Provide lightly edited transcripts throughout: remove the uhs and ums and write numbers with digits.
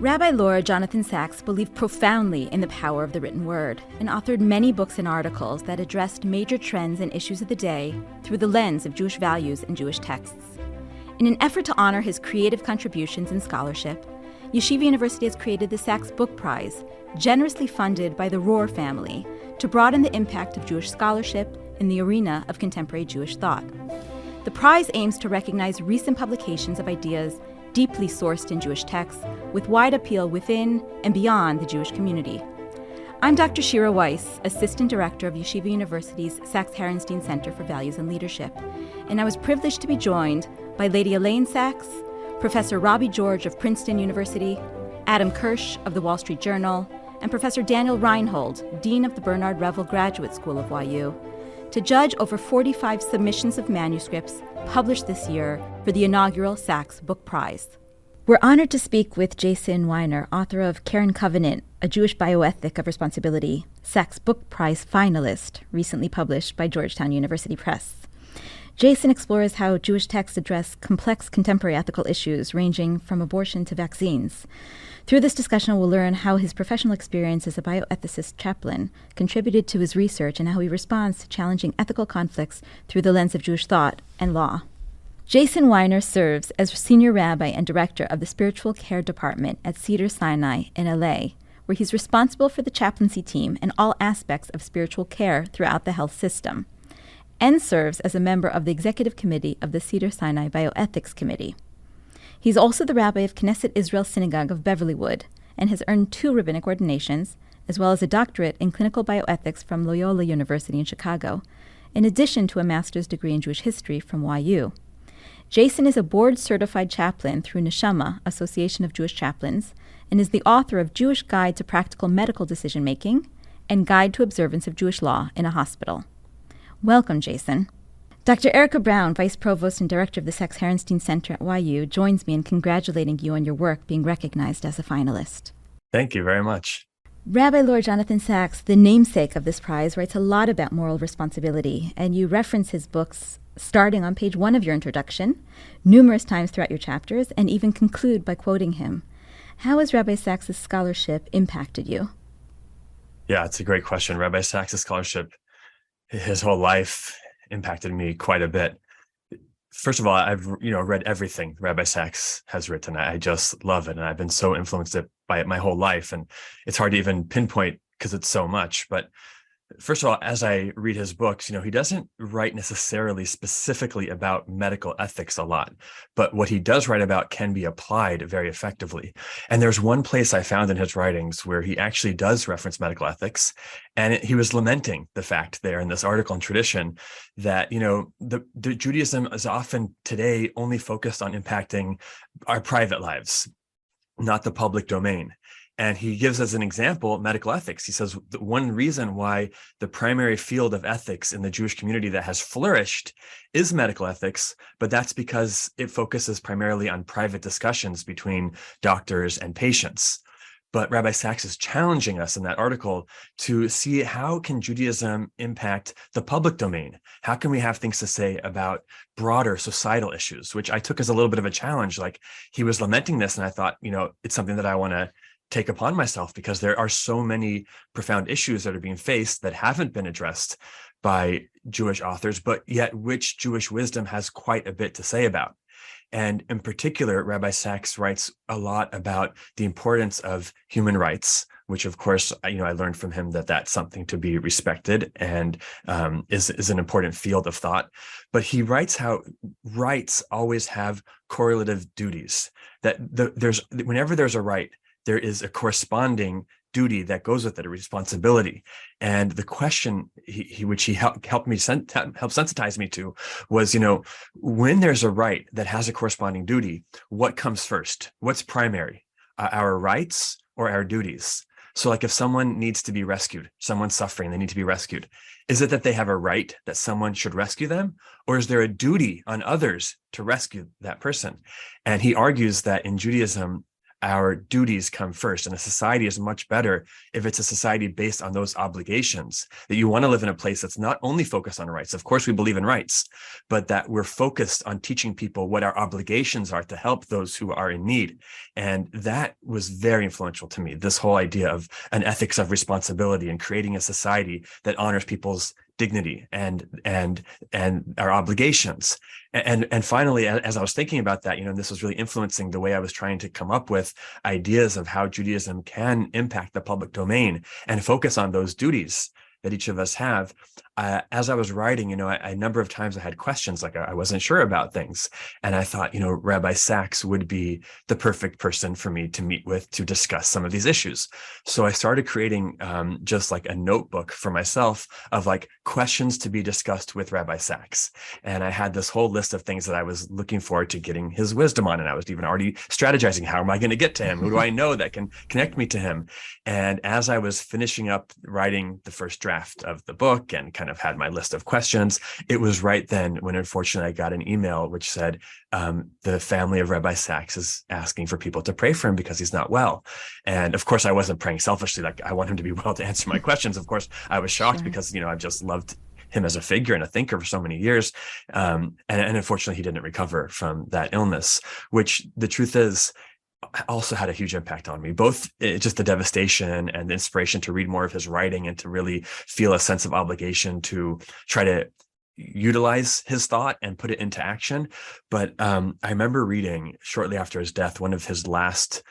Rabbi Laura Jonathan Sacks believed profoundly in the power of the written word and authored many books and articles that addressed major trends and issues of the day through the lens of Jewish values and Jewish texts. In an effort to honor his creative contributions and scholarship, Yeshiva University has created the Sacks Book Prize, generously funded by the Rohr family, to broaden the impact of Jewish scholarship in the arena of contemporary Jewish thought. The prize aims to recognize recent publications of ideas deeply sourced in Jewish texts with wide appeal within and beyond the Jewish community. I'm Dr. Shira Weiss, Assistant Director of Yeshiva University's Sacks-Herenstein Center for Values and Leadership, and I was privileged to be joined by Lady Elaine Sacks, Professor Robbie George of Princeton University, Adam Kirsch of the Wall Street Journal, and Professor Daniel Reinhold, Dean of the Bernard Revel Graduate School of YU, to judge over 45 submissions of manuscripts published this year for the inaugural Sacks Book Prize. We're honored to speak with Jason Weiner, author of Care and Covenant, A Jewish Bioethic of Responsibility, Sacks Book Prize finalist, recently published by Georgetown University Press. Jason explores how Jewish texts address complex contemporary ethical issues ranging from abortion to vaccines. Through this discussion, we'll learn how his professional experience as a bioethicist chaplain contributed to his research and how he responds to challenging ethical conflicts through the lens of Jewish thought and law. Jason Weiner serves as Senior Rabbi and Director of the Spiritual Care Department at Sinai in LA, where he's responsible for the chaplaincy team and all aspects of spiritual care throughout the health system, and serves as a member of the Executive Committee of the Sinai Bioethics Committee. He's also the rabbi of Knesset Israel Synagogue of Beverlywood and has earned 2 rabbinic ordinations, as well as a doctorate in clinical bioethics from Loyola University in Chicago, in addition to a master's degree in Jewish history from YU. Jason is a board-certified chaplain through Neshama, Association of Jewish Chaplains, and is the author of Jewish Guide to Practical Medical Decision-Making and Guide to Observance of Jewish Law in a Hospital. Welcome, Jason. Dr. Erica Brown, Vice Provost and Director of the Sacks-Herenstein Center at YU, joins me in congratulating you on your work being recognized as a finalist. Thank you very much. Rabbi Laura Jonathan Sacks, the namesake of this prize, writes a lot about moral responsibility, and you reference his books starting on page 1 of your introduction, numerous times throughout your chapters, and even conclude by quoting him. How has Rabbi Sacks' scholarship impacted you? Yeah, it's a great question. Rabbi Sacks' scholarship, his whole life, impacted me quite a bit. First of all, I've read everything Rabbi Sacks has written. I just love it, and I've been so influenced by it my whole life. And it's hard to even pinpoint because it's so much. But first of all, as I read his books, he doesn't write necessarily specifically about medical ethics a lot, but what he does write about can be applied very effectively. And there's one place I found in his writings where he actually does reference medical ethics, and he was lamenting the fact there in this article and tradition that, the Judaism is often today only focused on impacting our private lives, not the public domain. And he gives as an example medical ethics. He says the one reason why the primary field of ethics in the Jewish community that has flourished is medical ethics, but that's because it focuses primarily on private discussions between doctors and patients. But Rabbi Sacks is challenging us in that article to see how can Judaism impact the public domain? How can we have things to say about broader societal issues, which I took as a little bit of a challenge. Like, he was lamenting this, and I thought, it's something that I want to take upon myself, because there are so many profound issues that are being faced that haven't been addressed by Jewish authors, but yet which Jewish wisdom has quite a bit to say about. And in particular, Rabbi Sacks writes a lot about the importance of human rights, which of course, I learned from him that that's something to be respected and is an important field of thought. But he writes how rights always have correlative duties, that whenever there's a right, there is a corresponding duty that goes with it, a responsibility. And the question which he helped sensitize me to was, when there's a right that has a corresponding duty, what comes first? What's primary? Our rights or our duties? So like if someone needs to be rescued, someone's suffering, they need to be rescued. Is it that they have a right that someone should rescue them? Or is there a duty on others to rescue that person? And he argues that in Judaism, our duties come first. And a society is much better if it's a society based on those obligations, that you want to live in a place that's not only focused on rights. Of course, we believe in rights, but that we're focused on teaching people what our obligations are to help those who are in need. And that was very influential to me, this whole idea of an ethics of responsibility and creating a society that honors people's dignity and our obligations. And finally, as I was thinking about that, this was really influencing the way I was trying to come up with ideas of how Judaism can impact the public domain and focus on those duties that each of us have. As I was writing, a number of times I had questions, like I wasn't sure about things. And I thought, Rabbi Sacks would be the perfect person for me to meet with to discuss some of these issues. So I started creating just like a notebook for myself of like questions to be discussed with Rabbi Sacks. And I had this whole list of things that I was looking forward to getting his wisdom on. And I was even already strategizing, how am I going to get to him? Who do I know that can connect me to him? And as I was finishing up writing the first draft of the book and kind of had my list of questions, it was right then when unfortunately I got an email which said the family of Rabbi Sacks is asking for people to pray for him because he's not well. And of course I wasn't praying selfishly, like I want him to be well to answer my questions. Of course I was shocked because I've just loved him as a figure and a thinker for so many years. And unfortunately he didn't recover from that illness, which the truth is also had a huge impact on me, both just the devastation and the inspiration to read more of his writing and to really feel a sense of obligation to try to utilize his thought and put it into action. But I remember reading shortly after his death, one of his last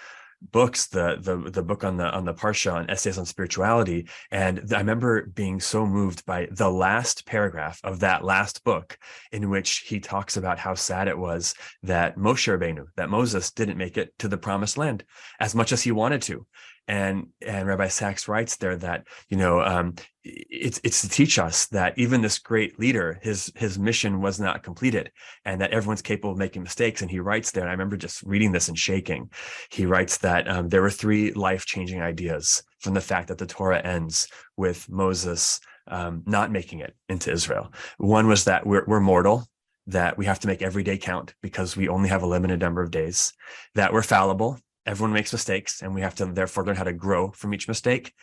books, the book on the Parsha, on essays on spirituality. And I remember being so moved by the last paragraph of that last book, in which he talks about how sad it was that Moshe Rabbeinu, that Moses didn't make it to the promised land as much as he wanted to. And Rabbi Sacks writes there that, it's to teach us that even this great leader, his mission was not completed, and that everyone's capable of making mistakes. And he writes there, and I remember just reading this and shaking. He writes that there were 3 life-changing ideas from the fact that the Torah ends with Moses not making it into Israel. One was that we're mortal, that we have to make every day count because we only have a limited number of days, that we're fallible. Everyone makes mistakes, and we have to therefore learn how to grow from each mistake,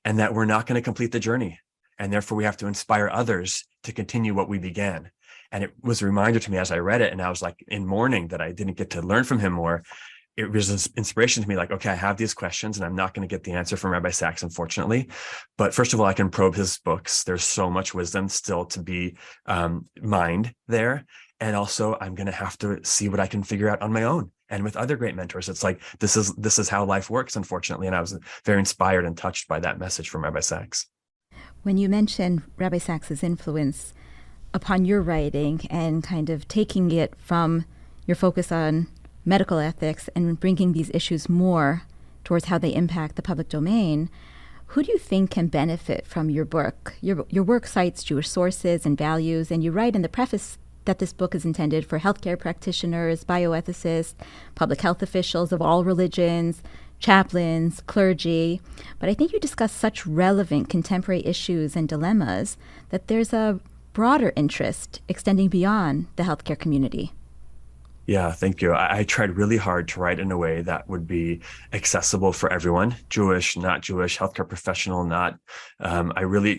and that we're not going to complete the journey. And therefore we have to inspire others to continue what we began. And it was a reminder to me as I read it, and I was like in mourning that I didn't get to learn from him more. It was an inspiration to me, like, okay, I have these questions and I'm not going to get the answer from Rabbi Sacks, unfortunately. But first of all, I can probe his books. There's so much wisdom still to be mined there. And also I'm going to have to see what I can figure out on my own. And with other great mentors, it's like, this is how life works, unfortunately. And I was very inspired and touched by that message from Rabbi Sacks. When you mention Rabbi Sacks's influence upon your writing and kind of taking it from your focus on medical ethics and bringing these issues more towards how they impact the public domain, who do you think can benefit from your book? Your work cites Jewish sources and values, and you write in the preface that this book is intended for healthcare practitioners, bioethicists, public health officials of all religions, chaplains, clergy. But I think you discuss such relevant contemporary issues and dilemmas that there's a broader interest extending beyond the healthcare community. Yeah, thank you. I tried really hard to write in a way that would be accessible for everyone, Jewish, not Jewish, healthcare professional, not. I really,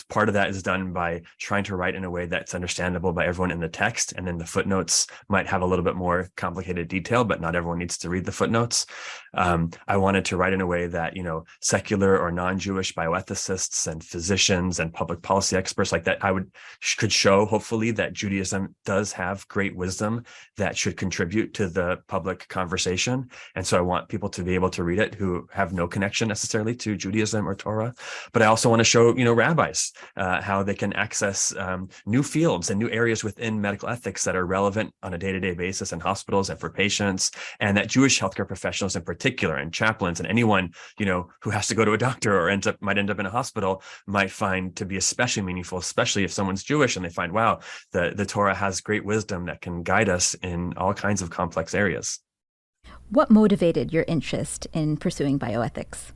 part of that is done by trying to write in a way that's understandable by everyone in the text. And then the footnotes might have a little bit more complicated detail, but not everyone needs to read the footnotes. I wanted to write in a way that, secular or non-Jewish bioethicists and physicians and public policy experts like that, could show, hopefully, that Judaism does have great wisdom that should contribute to the public conversation. And so I want people to be able to read it who have no connection necessarily to Judaism or Torah. But I also want to show, rabbis, how they can access new fields and new areas within medical ethics that are relevant on a day-to-day basis in hospitals and for patients, and that Jewish healthcare professionals in particular, and chaplains, and anyone, who has to go to a doctor or might end up in a hospital, might find to be especially meaningful, especially if someone's Jewish and they find, wow, the Torah has great wisdom that can guide us in all kinds of complex areas. What motivated your interest in pursuing bioethics?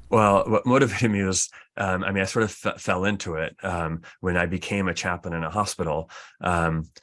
Well, what motivated me was I sort of fell into it when I became a chaplain in a hospital,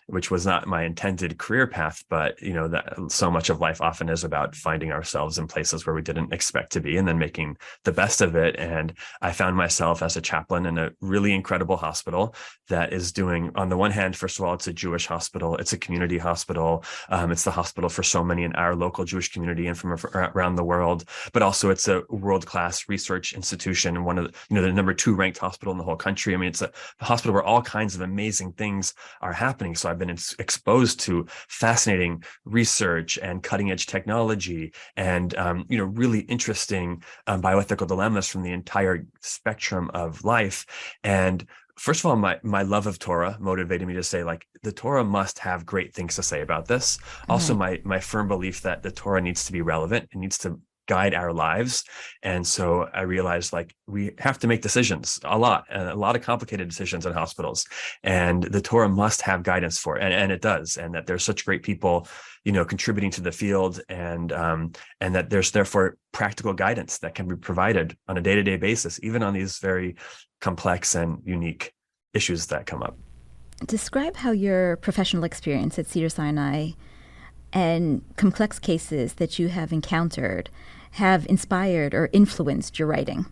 which was not my intended career path, but that so much of life often is about finding ourselves in places where we didn't expect to be and then making the best of it. And I found myself as a chaplain in a really incredible hospital that is doing, on the one hand, first of all, it's a Jewish hospital, it's a community hospital, it's the hospital for so many in our local Jewish community and from around the world, but also it's a world-class research institution and one of the number 2 ranked hospital in the whole country. It's a hospital where all kinds of amazing things are happening. So I've been exposed to fascinating research and cutting edge technology and, really interesting bioethical dilemmas from the entire spectrum of life. And first of all, my love of Torah motivated me to say, the Torah must have great things to say about this. Also, my firm belief that the Torah needs to be relevant. It needs to guide our lives. And so I realized we have to make decisions a lot of complicated decisions in hospitals, and the Torah must have guidance for it. And it does. And that there's such great people, contributing to the field, and that there's therefore practical guidance that can be provided on a day-to-day basis, even on these very complex and unique issues that come up. Describe how your professional experience at Cedars-Sinai and complex cases that you have encountered have inspired or influenced your writing.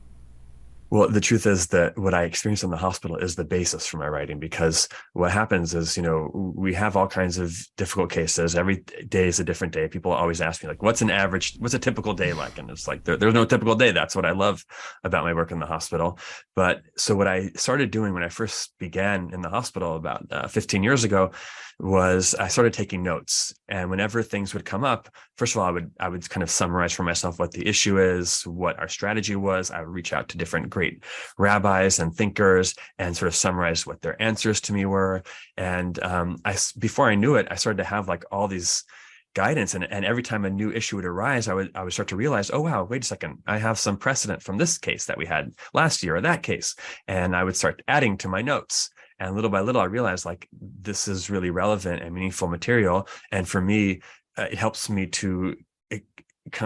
Well, the truth is that what I experienced in the hospital is the basis for my writing, because what happens is, we have all kinds of difficult cases. Every day is a different day. People always ask me, what's a typical day like? And it's there's no typical day. That's what I love about my work in the hospital. But so what I started doing when I first began in the hospital about 15 years ago was I started taking notes. And whenever things would come up, first of all, I would kind of summarize for myself what the issue is, what our strategy was. I would reach out to different great rabbis and thinkers and sort of summarize what their answers to me were. And before I knew it, I started to have all these guidance. And every time a new issue would arise, I would start to realize, oh, wow, wait a second, I have some precedent from this case that we had last year or that case. And I would start adding to my notes. And little by little, I realized this is really relevant and meaningful material. And for me, it helps me to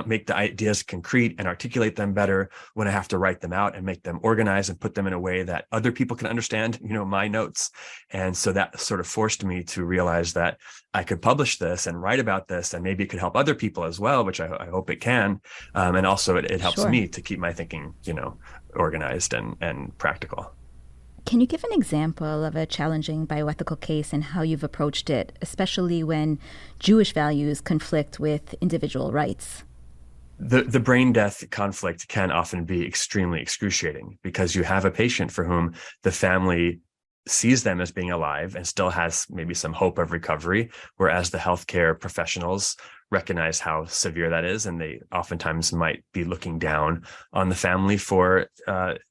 make the ideas concrete and articulate them better when I have to write them out and make them organized and put them in a way that other people can understand, my notes. And so that sort of forced me to realize that I could publish this and write about this, and maybe it could help other people as well, which I hope it can. And also it helps me to keep my thinking, organized and practical. Can you give an example of a challenging bioethical case and how you've approached it, especially when Jewish values conflict with individual rights? The brain death conflict can often be extremely excruciating, because you have a patient for whom the family sees them as being alive and still has maybe some hope of recovery, whereas the healthcare professionals recognize how severe that is, and they oftentimes might be looking down on the family for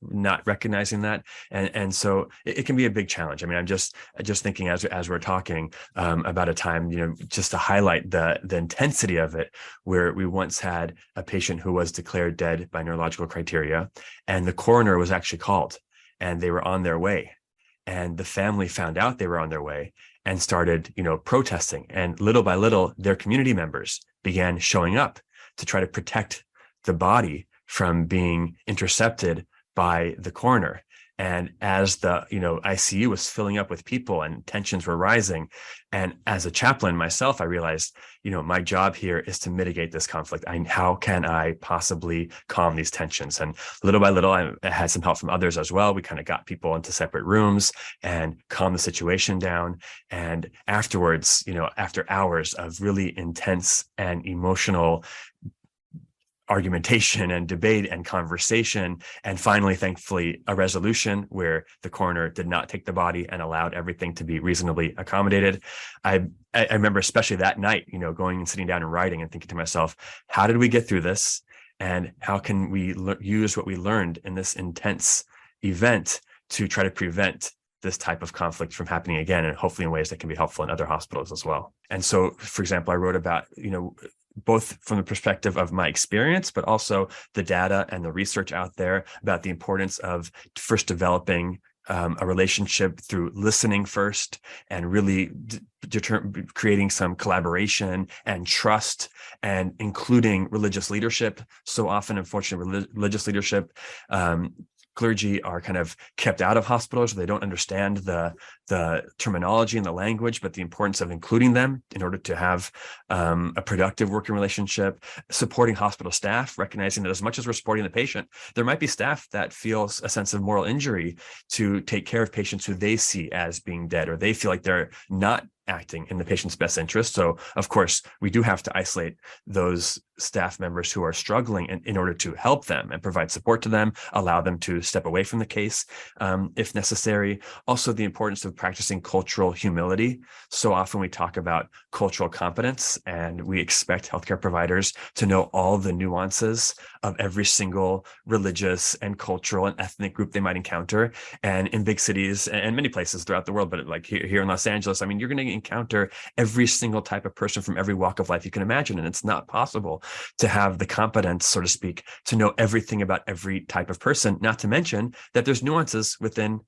not recognizing that, and so it can be a big challenge. I'm just thinking as we're talking about a time, just to highlight the intensity of it, where we once had a patient who was declared dead by neurological criteria, and the coroner was actually called, and they were on their way. And the family found out they were on their way and started, protesting. And little by little, their community members began showing up to try to protect the body from being intercepted by the coroner. And as the, ICU was filling up with people and tensions were rising, and as a chaplain myself, I realized, my job here is to mitigate this conflict. How can I possibly calm these tensions? And little by little, I had some help from others as well. We kind of got people into separate rooms and calmed the situation down. And afterwards, after hours of really intense and emotional argumentation and debate and conversation, and finally, thankfully, a resolution where the coroner did not take the body and allowed everything to be reasonably accommodated. I remember especially that night, going and sitting down and writing and thinking to myself, how did we get through this? And how can we use what we learned in this intense event to try to prevent this type of conflict from happening again, and hopefully in ways that can be helpful in other hospitals as well. And so, for example, I wrote about, both from the perspective of my experience, but also the data and the research out there about the importance of first developing a relationship through listening first, and really creating some collaboration and trust, and including religious leadership. So often, unfortunately, religious leadership clergy are kind of kept out of hospitals, or they don't understand the terminology and the language, but the importance of including them in order to have a productive working relationship, supporting hospital staff, recognizing that as much as we're supporting the patient, there might be staff that feels a sense of moral injury to take care of patients who they see as being dead, or they feel like they're not acting in the patient's best interest. So, of course, we do have to isolate those staff members who are struggling in order to help them and provide support to them, allow them to step away from the case if necessary. Also, the importance of practicing cultural humility. So often we talk about cultural competence, and we expect healthcare providers to know all the nuances of every single religious and cultural and ethnic group they might encounter. And in big cities and many places throughout the world, but like here in Los Angeles, I mean, you're going to encounter every single type of person from every walk of life you can imagine. And it's not possible to have the competence, so to speak, to know everything about every type of person, not to mention that there's nuances within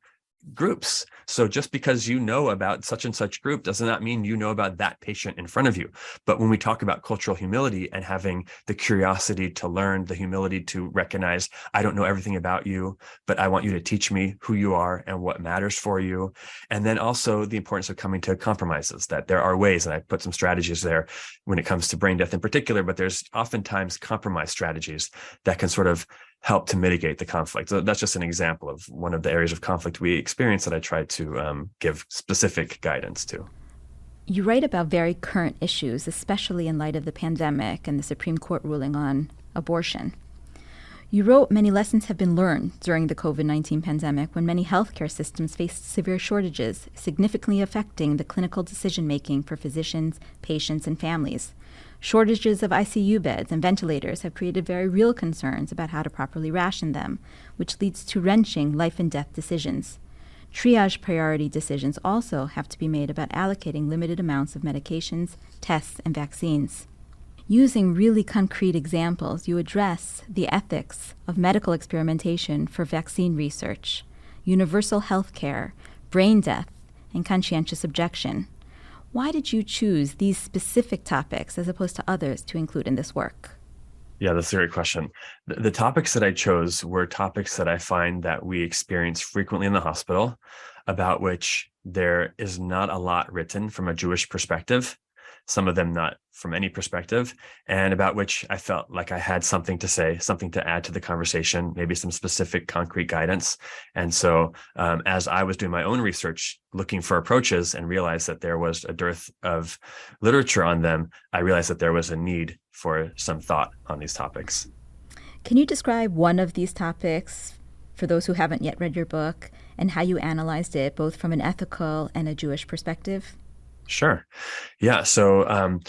groups. So just because you know about such and such group does not mean you know about that patient in front of you. But when we talk about cultural humility and having the curiosity to learn, the humility to recognize, I don't know everything about you, but I want you to teach me who you are and what matters for you. And then also the importance of coming to compromises, that there are ways, and I put some strategies there when it comes to brain death in particular, but there's oftentimes compromise strategies that can sort of help to mitigate the conflict. So that's just an example of one of the areas of conflict we experience that I try to give specific guidance to. You write about very current issues, especially in light of the pandemic and the Supreme Court ruling on abortion. You wrote, many lessons have been learned during the COVID-19 pandemic when many healthcare systems faced severe shortages, significantly affecting the clinical decision-making for physicians, patients, and families. Shortages of ICU beds and ventilators have created very real concerns about how to properly ration them, which leads to wrenching life and death decisions. Triage priority decisions also have to be made about allocating limited amounts of medications, tests, and vaccines. Using really concrete examples, you address the ethics of medical experimentation for vaccine research, universal health care, brain death, and conscientious objection. Why did you choose these specific topics as opposed to others to include in this work? Yeah, that's a great question. The topics that I chose were topics that I find that we experience frequently in the hospital, about which there is not a lot written from a Jewish perspective, some of them not from any perspective, and about which I felt like I had something to say, something to add to the conversation, maybe some specific concrete guidance. And so as I was doing my own research, looking for approaches and realized that there was a dearth of literature on them, I realized that there was a need for some thought on these topics. Can you describe one of these topics for those who haven't yet read your book and how you analyzed it both from an ethical and a Jewish perspective? Sure. Yeah. So,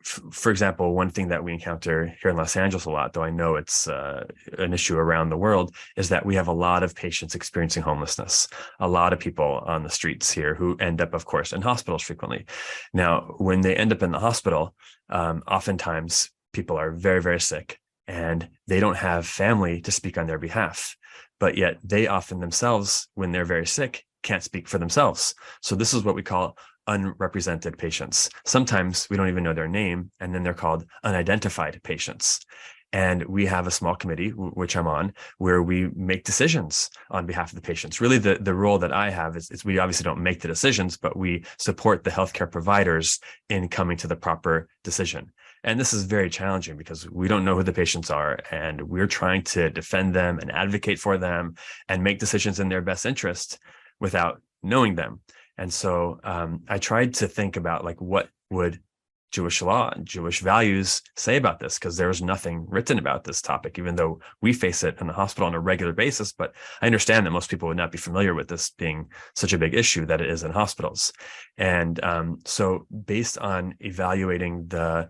for example, one thing that we encounter here in Los Angeles a lot, though I know it's an issue around the world, is that we have a lot of patients experiencing homelessness, a lot of people on the streets here who end up, of course, in hospitals frequently. Now, when they end up in the hospital, oftentimes people are very, very sick and they don't have family to speak on their behalf, but yet they often themselves, when they're very sick, can't speak for themselves. So this is what we call unrepresented patients. Sometimes we don't even know their name, and then they're called unidentified patients. And we have a small committee, which I'm on, where we make decisions on behalf of the patients. Really, the role that I have is we obviously don't make the decisions, but we support the healthcare providers in coming to the proper decision. And this is very challenging because we don't know who the patients are, and we're trying to defend them and advocate for them and make decisions in their best interest without knowing them. And so I tried to think about, like, what would Jewish law and Jewish values say about this? Because there was nothing written about this topic, even though we face it in the hospital on a regular basis. But I understand that most people would not be familiar with this being such a big issue that it is in hospitals. And so based on evaluating the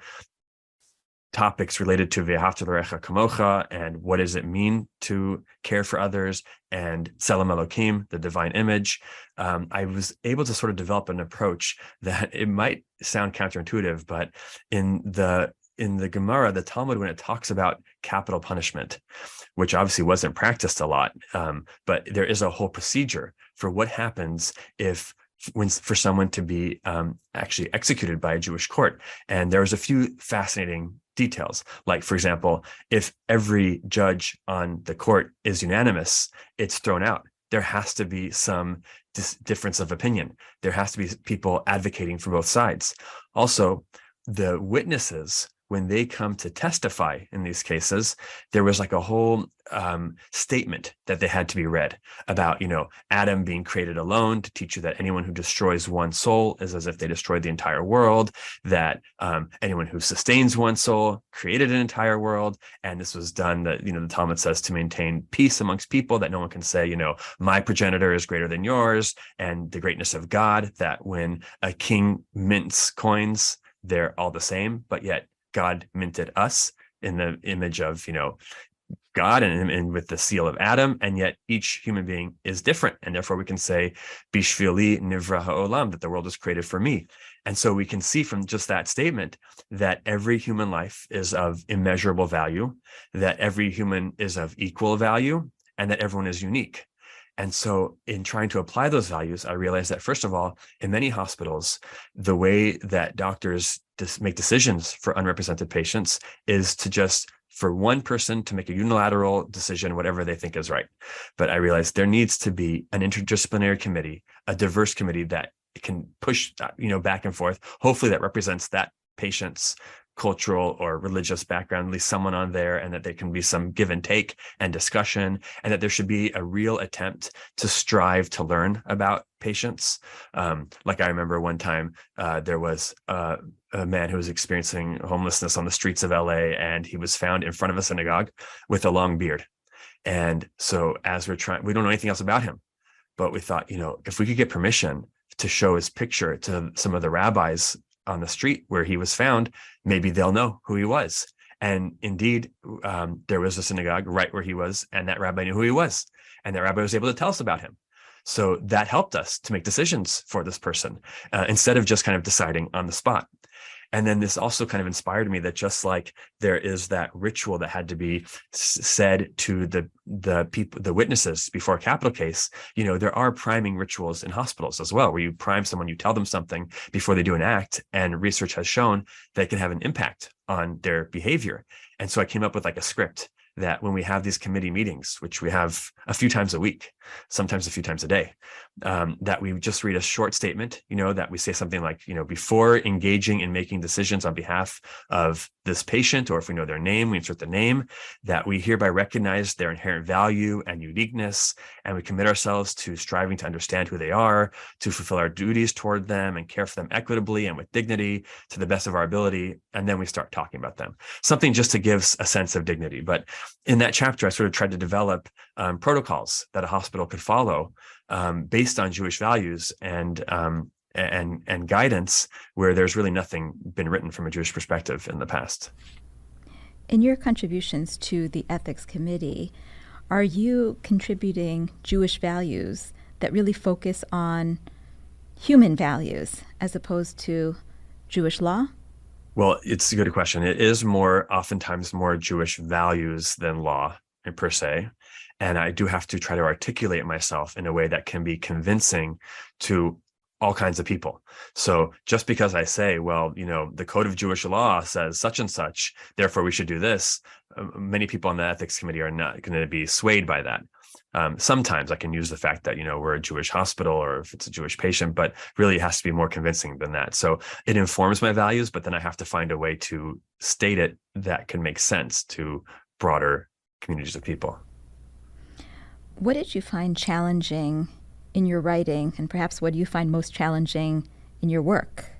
topics related to V'ahavta l'recha kamocha and what does it mean to care for others, and Tselem Elokim, the divine image, I was able to sort of develop an approach that it might sound counterintuitive, but in the Gemara, the Talmud, when it talks about capital punishment, which obviously wasn't practiced a lot, but there is a whole procedure for what happens for someone to be actually executed by a Jewish court. And there's a few fascinating details. Like, for example, if every judge on the court is unanimous, it's thrown out. There has to be some difference of opinion. There has to be people advocating for both sides. Also, the witnesses, when they come to testify in these cases, there was like a whole statement that they had to be read about, Adam being created alone to teach you that anyone who destroys one soul is as if they destroyed the entire world, that anyone who sustains one soul created an entire world. And this was done, that, the Talmud says, to maintain peace amongst people, that no one can say, my progenitor is greater than yours, and the greatness of God, that when a king mints coins, they're all the same, but yet God minted us in the image of, God and with the seal of Adam, and yet each human being is different. And therefore we can say, Bishvili nivra ha'olam, that the world was created for me. And so we can see from just that statement that every human life is of immeasurable value, that every human is of equal value, and that everyone is unique. And so in trying to apply those values, I realized that, first of all, in many hospitals, the way that doctors make decisions for unrepresented patients is to just, for one person to make a unilateral decision, whatever they think is right. But I realized there needs to be an interdisciplinary committee, a diverse committee that can push, back and forth. Hopefully that represents that patient's cultural or religious background, at least someone on there, and that there can be some give and take and discussion, and that there should be a real attempt to strive to learn about patients. Like I remember one time there was a man who was experiencing homelessness on the streets of LA, and he was found in front of a synagogue with a long beard. And so as we don't know anything else about him, but we thought, if we could get permission to show his picture to some of the rabbis on the street where he was found, maybe they'll know who he was. And indeed, there was a synagogue right where he was, and that rabbi knew who he was, and that rabbi was able to tell us about him. So that helped us to make decisions for this person instead of just kind of deciding on the spot. And then this also kind of inspired me that just like there is that ritual that had to be said to the people, the witnesses before a capital case, there are priming rituals in hospitals as well, where you prime someone, you tell them something before they do an act, and research has shown that it can have an impact on their behavior. And so I came up with like a script that when we have these committee meetings, which we have a few times a week, sometimes a few times a day, that we just read a short statement, that we say something like, before engaging in making decisions on behalf of this patient, or if we know their name, we insert the name, that we hereby recognize their inherent value and uniqueness, and we commit ourselves to striving to understand who they are, to fulfill our duties toward them and care for them equitably and with dignity to the best of our ability. And then we start talking about them, something just to give a sense of dignity. But in that chapter, I sort of tried to develop protocols that a hospital could follow based on Jewish values and guidance, where there's really nothing been written from a Jewish perspective in the past. In your contributions to the ethics committee, are you contributing Jewish values that really focus on human values as opposed to Jewish law? Well, it's a good question. It is oftentimes more Jewish values than law per se. And I do have to try to articulate myself in a way that can be convincing to all kinds of people. So just because I say, well, the code of Jewish law says such and such, therefore we should do this, many people on the ethics committee are not going to be swayed by that. Sometimes I can use the fact that, we're a Jewish hospital, or if it's a Jewish patient, but really it has to be more convincing than that. So it informs my values, but then I have to find a way to state it that can make sense to broader communities of people. What did you find challenging in your writing, and perhaps what do you find most challenging in your work?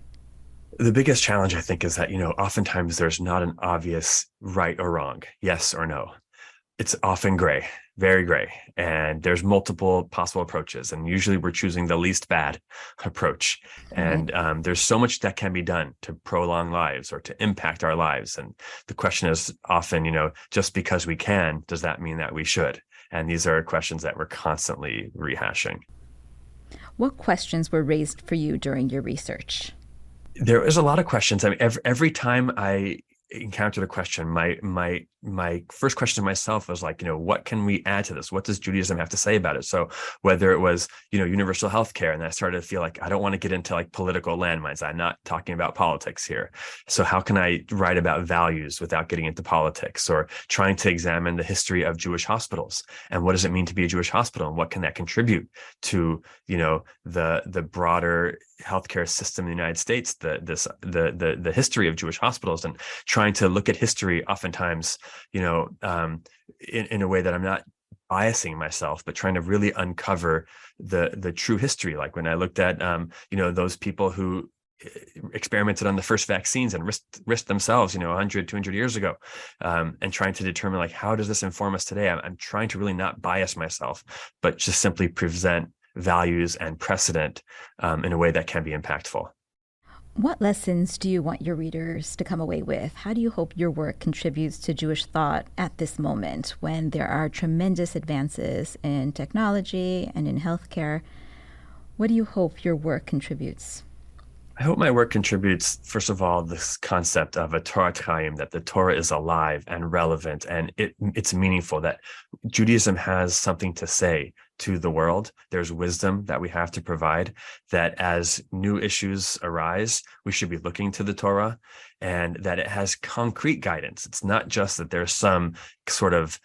The biggest challenge, I think, is that, oftentimes there's not an obvious right or wrong, yes or no. It's often gray, very gray, and there's multiple possible approaches, and usually we're choosing the least bad approach. And there's so much that can be done to prolong lives or to impact our lives. And the question is often, just because we can, does that mean that we should? And these are questions that we're constantly rehashing. What questions were raised for you during your research? There is a lot of questions. I mean, every time I encountered a question, my first question to myself was like, what can we add to this? What does Judaism have to say about it? So whether it was, universal healthcare, and I started to feel like I don't want to get into like political landmines. I'm not talking about politics here. So how can I write about values without getting into politics, or trying to examine the history of Jewish hospitals and what does it mean to be a Jewish hospital, and what can that contribute to, the broader healthcare system in the United States, the history of Jewish hospitals, and trying to look at history oftentimes, in a way that I'm not biasing myself, but trying to really uncover the true history. Like when I looked at, those people who experimented on the first vaccines and risked themselves, 100, 200 years ago, and trying to determine like, how does this inform us today? I'm trying to really not bias myself, but just simply present values and precedent in a way that can be impactful. What lessons do you want your readers to come away with? How do you hope your work contributes to Jewish thought at this moment when there are tremendous advances in technology and in healthcare? What do you hope your work contributes? I hope my work contributes, first of all, this concept of a Torah Chaim, that the Torah is alive and relevant, and it's meaningful, that Judaism has something to say to the world. There's wisdom that we have to provide, that as new issues arise, we should be looking to the Torah, and that it has concrete guidance. It's not just that there's some sort of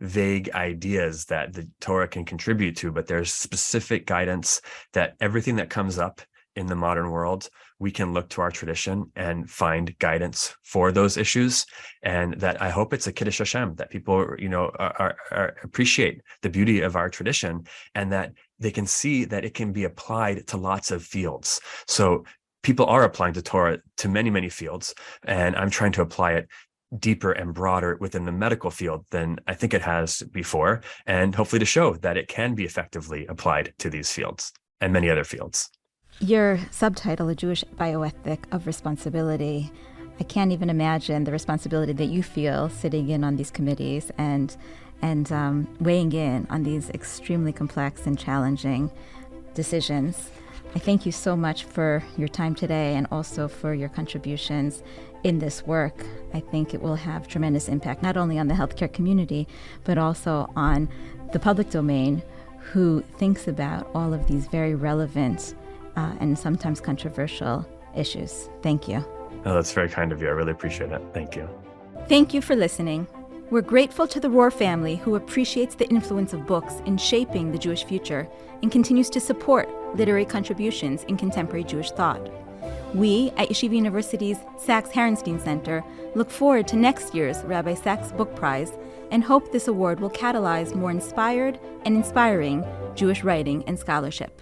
vague ideas that the Torah can contribute to, but there's specific guidance that everything that comes up in the modern world, we can look to our tradition and find guidance for those issues. And that I hope it's a Kiddush Hashem, that people, are appreciate the beauty of our tradition, and that they can see that it can be applied to lots of fields. So people are applying the Torah to many, many fields, and I'm trying to apply it deeper and broader within the medical field than I think it has before, and hopefully to show that it can be effectively applied to these fields and many other fields. Your subtitle, A Jewish Bioethic of Responsibility, I can't even imagine the responsibility that you feel sitting in on these committees and weighing in on these extremely complex and challenging decisions. I thank you so much for your time today and also for your contributions in this work. I think it will have tremendous impact, not only on the healthcare community, but also on the public domain, who thinks about all of these very relevant and sometimes controversial issues. Thank you. Oh, that's very kind of you. I really appreciate it. Thank you. Thank you for listening. We're grateful to the Rohr family, who appreciates the influence of books in shaping the Jewish future and continues to support literary contributions in contemporary Jewish thought. We at Yeshiva University's Sacks-Herenstein Center look forward to next year's Rabbi Sacks Book Prize and hope this award will catalyze more inspired and inspiring Jewish writing and scholarship.